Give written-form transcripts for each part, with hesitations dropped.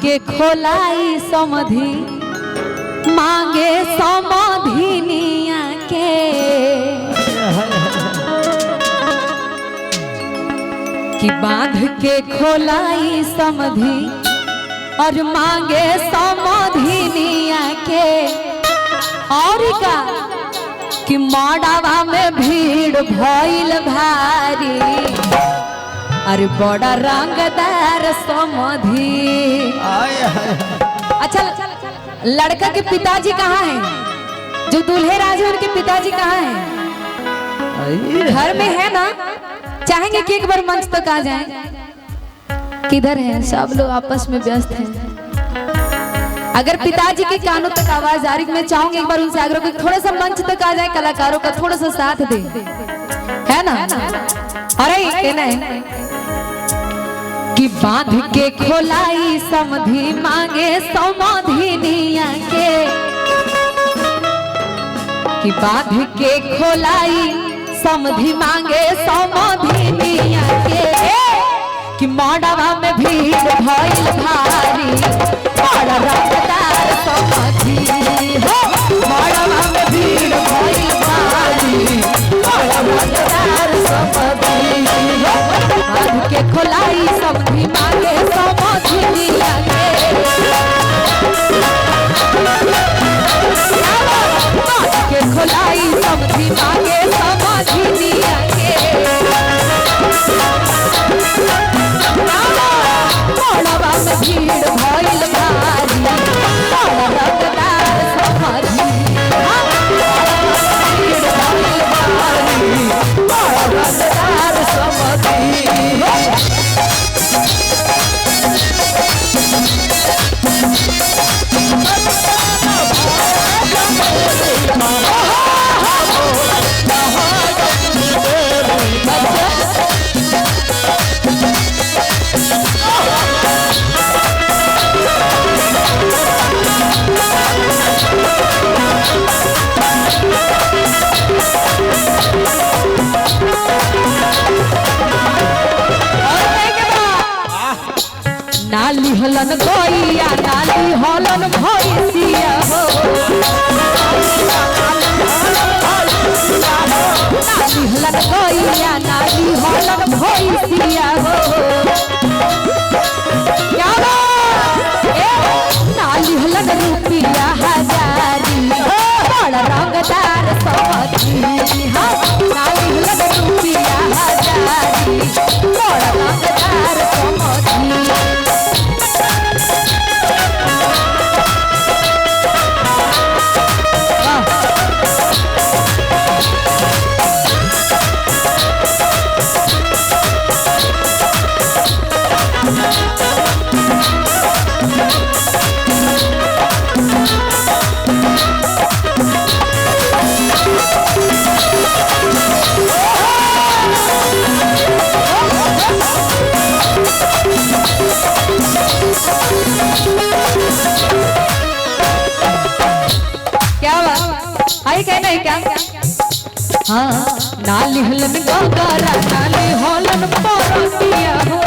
के खोलाई समधि मांगे समधिनिया के। कि बांध के खोलाई समधि और मांगे समधिनिया के। और का कि मड़ावा में भीड़ भइल भारी, अरे बड़ा रंगदार समधि। अच्छा लड़का के पिताजी कहाँ हैं? जो दूल्हे राज है उनके पिताजी कहाँ हैं? घर में है ना? चाहेंगे कि एक बार मंच तक आ जाएं? किधर हैं? सब लोग आपस में व्यस्त हैं। अगर पिताजी के कानों तक आवाज आ रही, मैं चाहूंगी एक बार उनसे आग्रह कि थोड़ा सा मंच तक आ जाए, कलाकारों का थोड़ा सा साथ दे, है ना? अरे कहना है कि बांध के खोलाई समधि मांगे समधिनिया के। कि बांध के खोलाई समधि मांगे समधिनिया के। कि मड़वा में भीड़ भइल भारी, बड़ा रंगदार समधि हो। मड़वा में भीड़ भइल भारी, बड़ा रंगदार समधि हो। बांध के खोलाई समधि मांगे समधिनिया के। बांध के खोलाई समधि मांगे समधिनिया के। मड़वा में भीड़ भइल भारी, बड़ा रंगदार समधि। भीड़ भइल भारी, बड़ा रंगदार समधि। नाली हलन गैया नाली हलन भैंसिया हो। नाली हलन गैया नाली हलन भैंसिया हो। क्या नाली हलन रुपया हजारी, बड़ा रंगदार समधि। नाली हलन रुपया हजारी, बड़ा रंगदार समधि। कहना है क्या? हाँ नाली हलन गंगारा नाली हलन परतिया हो।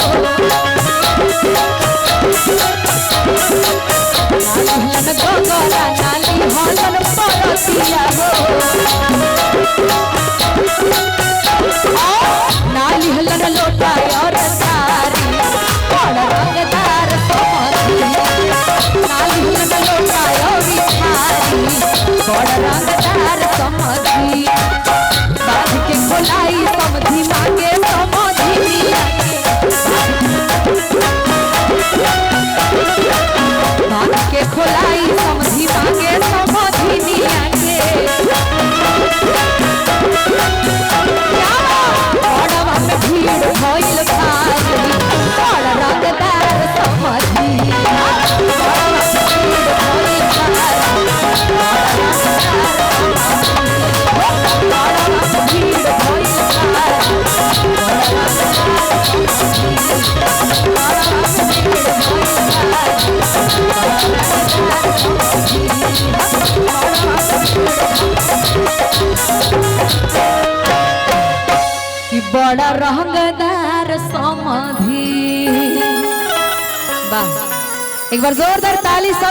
नाली हलन गंगारा नाली हलन परतिया हो। नाली हलन लोटा और सारी, बड़ा रंगदार समधि। नाली हलन लोटा और सारी, बड़ा रंगदार समधि। बांध के खोलाई समधि मांगे समधिनिया के। बांध के खोलाई समधि मांगे समधिनिया के। मड़वा में भीड़ भइल भारी, बड़ा रंगदार समधि। कि बड़ा रंगदार समधि। वाह एक बार जोरदार ताली सब